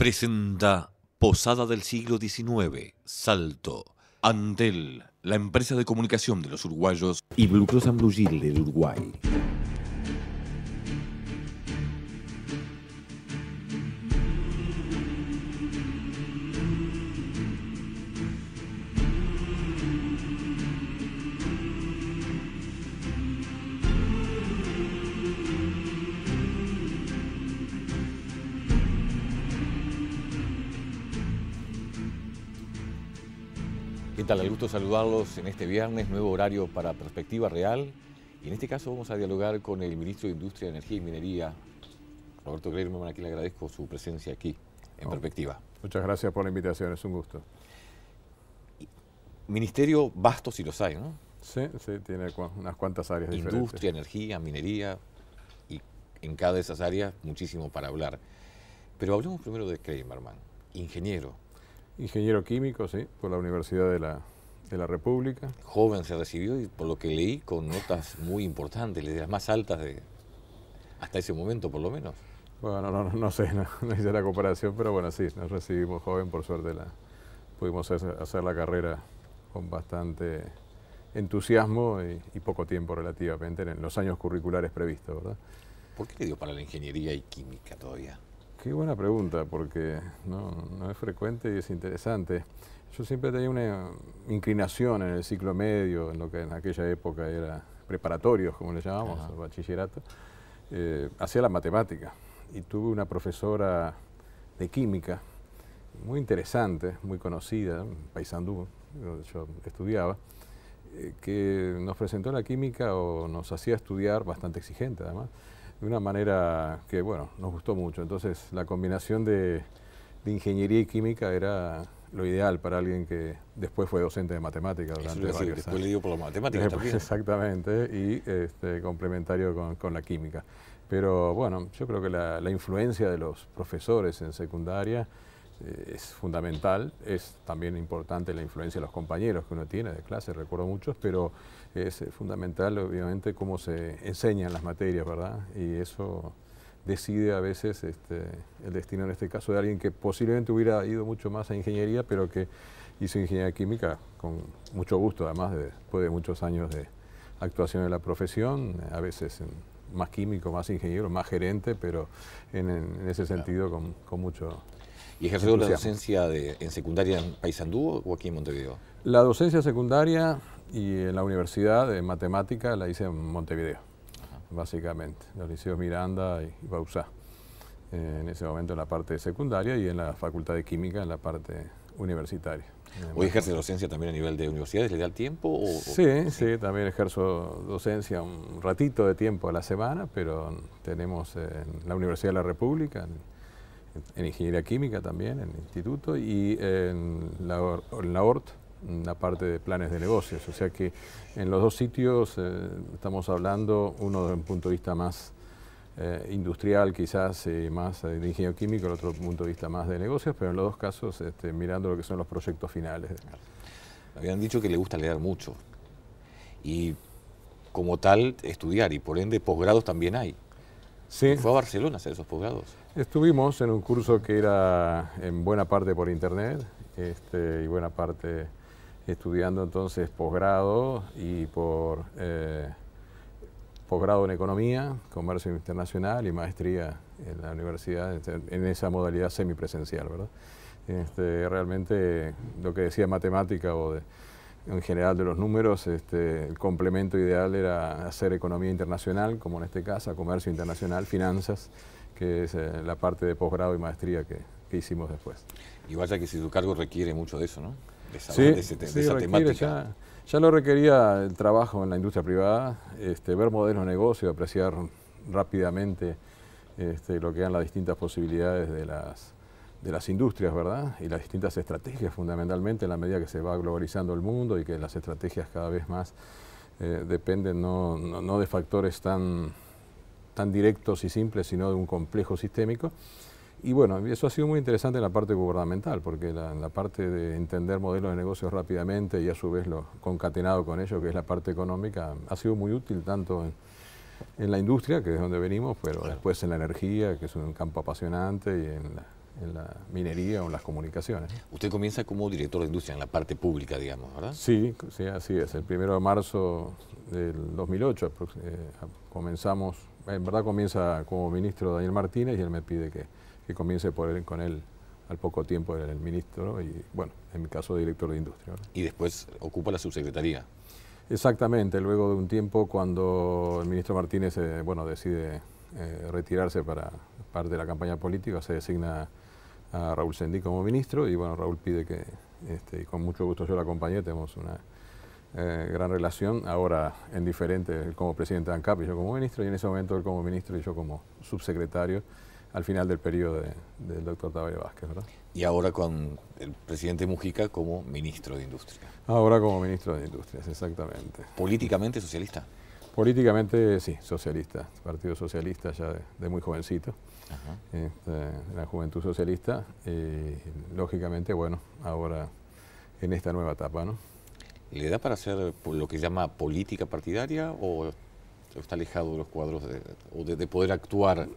presenta Posada del siglo XIX, Salto, Antel, la empresa de comunicación de los uruguayos, y Blue Cross and Blue Shield del Uruguay. ¿Qué tal? El gusto de saludarlos en este viernes, nuevo horario para Perspectiva Real. Y en este caso vamos a dialogar con el Ministro de Industria, Energía y Minería, Roberto Clerman, a quien le agradezco su presencia aquí en Perspectiva. Muchas gracias por la invitación, es un gusto. Ministerio vasto si los hay, ¿no? Sí, tiene unas cuantas áreas diferentes. Industria, energía, minería, y en cada de esas áreas muchísimo para hablar. Pero hablemos primero de Clerman, ingeniero. Ingeniero químico, sí, por la Universidad de la República. Joven se recibió y por lo que leí con notas muy importantes, de las más altas hasta ese momento por lo menos. Bueno, no sé, no hice la comparación, pero bueno, sí, nos recibimos joven, por suerte pudimos hacer la carrera con bastante entusiasmo y poco tiempo relativamente en los años curriculares previstos, ¿verdad? ¿Por qué le dio para la ingeniería y química todavía? Qué buena pregunta, porque no es frecuente y es interesante. Yo siempre tenía una inclinación en el ciclo medio, en lo que en aquella época era preparatorios, como le llamamos, o bachillerato, hacia la matemática. Y tuve una profesora de química muy interesante, muy conocida, en Paysandú, donde yo estudiaba, que nos presentó la química o nos hacía estudiar, bastante exigente además, de una manera que, bueno, nos gustó mucho. Entonces, la combinación de ingeniería y química era lo ideal para alguien que después fue docente de matemáticas durante varios años. Después le dio por la matemática también. Exactamente, y complementario con la química. Pero, bueno, yo creo que la influencia de los profesores en secundaria es fundamental. Es también importante la influencia de los compañeros que uno tiene de clase, recuerdo muchos, pero es fundamental, obviamente, cómo se enseñan las materias, ¿verdad? Y eso decide a veces el destino, en este caso, de alguien que posiblemente hubiera ido mucho más a ingeniería, pero que hizo ingeniería química con mucho gusto, además, después de muchos años de actuación en la profesión, a veces más químico, más ingeniero, más gerente, pero en ese sentido con mucho... ¿Y ejerció la docencia en secundaria en Paysandú o aquí en Montevideo? La docencia secundaria y en la universidad de matemática la hice en Montevideo, básicamente, en los liceos Miranda y Bauzá, en ese momento en la parte secundaria, y en la Facultad de Química en la parte universitaria. ¿Hoy ejerce docencia también a nivel de universidades? ¿Le da el tiempo? Sí, también ejerzo docencia un ratito de tiempo a la semana, pero tenemos en la Universidad de la República, en Ingeniería Química también, en el Instituto, y en la ORT, la parte de planes de negocios. O sea que en los dos sitios estamos hablando, uno desde un punto de vista más industrial quizás, más de ingeniero químico, el otro punto de vista más de negocios, pero en los dos casos mirando lo que son los proyectos finales. Habían dicho que le gusta leer mucho y como tal estudiar, y por ende posgrados también hay. Sí. ¿Fue a Barcelona a hacer esos posgrados? Estuvimos en un curso que era en buena parte por internet y buena parte estudiando entonces posgrado y por posgrado en Economía, Comercio Internacional y maestría en la universidad, en esa modalidad semipresencial, ¿verdad? Realmente lo que decía matemática o en general de los números, el complemento ideal era hacer economía internacional, como en este caso, comercio internacional, finanzas, que es la parte de posgrado y maestría que hicimos después. Y vaya que si su cargo requiere mucho de eso, ¿no? De esa temática. Ya lo requería el trabajo en la industria privada, ver modelos de negocio, apreciar rápidamente lo que eran las distintas posibilidades de las industrias, ¿verdad? Y las distintas estrategias, fundamentalmente, en la medida que se va globalizando el mundo y que las estrategias cada vez más dependen no de factores tan directos y simples, sino de un complejo sistémico. Y bueno, eso ha sido muy interesante en la parte gubernamental, porque en la parte de entender modelos de negocios rápidamente y a su vez lo concatenado con ello, que es la parte económica, ha sido muy útil tanto en la industria, que es donde venimos, pero después en la energía, que es un campo apasionante, y en la minería o en las comunicaciones. Usted comienza como director de industria en la parte pública, digamos, ¿verdad? Sí, sí, así es. El 1 de marzo del 2008 comenzamos, en verdad comienza como ministro Daniel Martínez y él me pide que comience con él al poco tiempo era el ministro y, bueno, en mi caso director de industria, ¿verdad? Y después ocupa la subsecretaría. Exactamente, luego de un tiempo cuando el ministro Martínez decide retirarse para parte de la campaña política, se designa a Raúl Sendí como ministro y bueno, Raúl pide que, y con mucho gusto yo lo acompañé, tenemos una gran relación, ahora en diferente, él como presidente de ANCAP y yo como ministro, y en ese momento él como ministro y yo como subsecretario al final del periodo del doctor Tabaré Vázquez, ¿verdad? Y ahora con el presidente Mujica como ministro de Industria. Ahora como ministro de Industrias, exactamente. ¿Políticamente socialista? Políticamente sí, socialista, Partido Socialista ya de muy jovencito, Ajá. La Juventud Socialista, y lógicamente, bueno, ahora en esta nueva etapa, ¿no? ¿Le da para hacer lo que llama política partidaria o está alejado de los cuadros de poder actuar,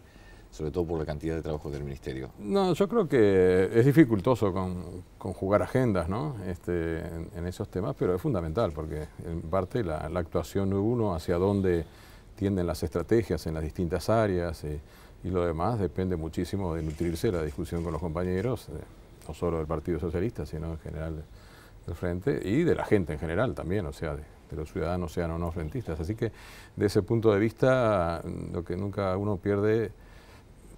sobre todo por la cantidad de trabajo del ministerio? No, yo creo que es dificultoso conjugar agendas, ¿no? En esos temas, pero es fundamental porque en parte la actuación de uno hacia dónde tienden las estrategias en las distintas áreas y lo demás depende muchísimo de nutrirse la discusión con los compañeros, no solo del Partido Socialista, sino en general del Frente y de la gente en general también, o sea, de los ciudadanos sean o no frentistas. Así que de ese punto de vista, lo que nunca uno pierde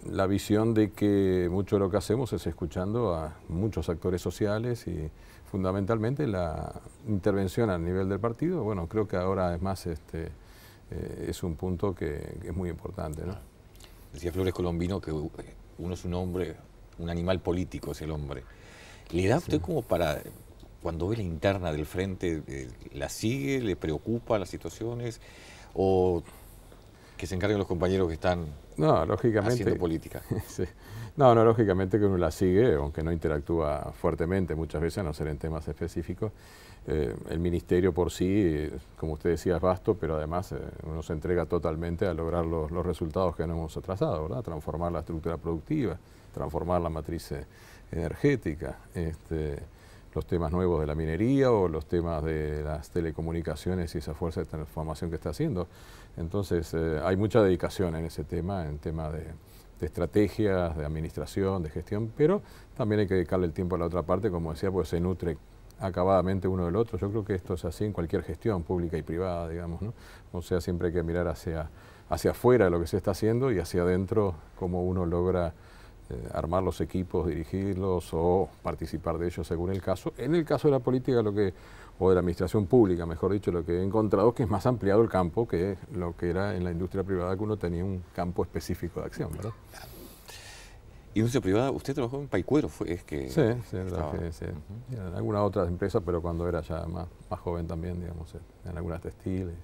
la visión de que mucho de lo que hacemos es escuchando a muchos actores sociales y fundamentalmente la intervención a nivel del partido. Bueno, creo que ahora además es un punto que es muy importante, ¿no? Decía Flores Colombino que uno es un hombre, un animal político es el hombre. ¿Le da a usted como para, cuando ve la interna del frente, la sigue, le preocupa las situaciones o que se encarguen los compañeros que están haciendo política? Sí. No, lógicamente que uno la sigue, aunque no interactúa fuertemente muchas veces, a no ser en temas específicos. El ministerio por sí, como usted decía, es vasto, pero además uno se entrega totalmente a lograr los resultados que nos hemos trazado, ¿verdad? Transformar la estructura productiva, transformar la matriz energética, los temas nuevos de la minería o los temas de las telecomunicaciones y esa fuerza de transformación que está haciendo. Entonces hay mucha dedicación en ese tema, en tema de estrategias, de administración, de gestión, pero también hay que dedicarle el tiempo a la otra parte, como decía, pues se nutre acabadamente uno del otro. Yo creo que esto es así en cualquier gestión pública y privada, digamos, ¿no? O sea, siempre hay que mirar hacia afuera de lo que se está haciendo y hacia adentro cómo uno logra armar los equipos, dirigirlos o participar de ellos según el caso. En el caso de la política o de la administración pública, mejor dicho, lo que he encontrado es que es más ampliado el campo que lo que era en la industria privada, que uno tenía un campo específico de acción, ¿verdad? ¿Industria privada? ¿Usted trabajó en Paicuero? Sí, trabajé, sí. En algunas otras empresas, pero cuando era ya más joven también, digamos, en algunas textiles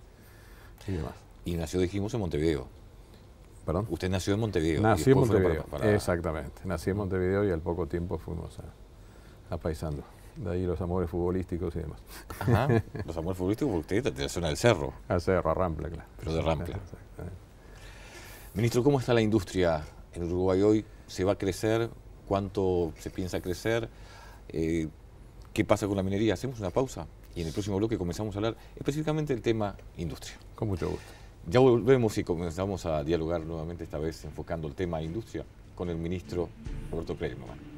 y demás. Y nació, dijimos, en Montevideo. ¿Perdón? Usted nació en Montevideo. Nací en Montevideo, exactamente. Nací en Montevideo y al poco tiempo fuimos a Paysandú. De ahí los amores futbolísticos y demás. Ajá, los amores futbolísticos porque usted de la zona del Cerro. Al Cerro, a Rampla, claro. Pero de Rampla. Ministro, ¿cómo está la industria en Uruguay hoy? ¿Se va a crecer? ¿Cuánto se piensa crecer? ¿Qué pasa con la minería? Hacemos una pausa y en el próximo bloque comenzamos a hablar específicamente del tema industria. Con mucho gusto. Ya volvemos y comenzamos a dialogar nuevamente, esta vez enfocando el tema industria con el ministro Roberto Kleiderman.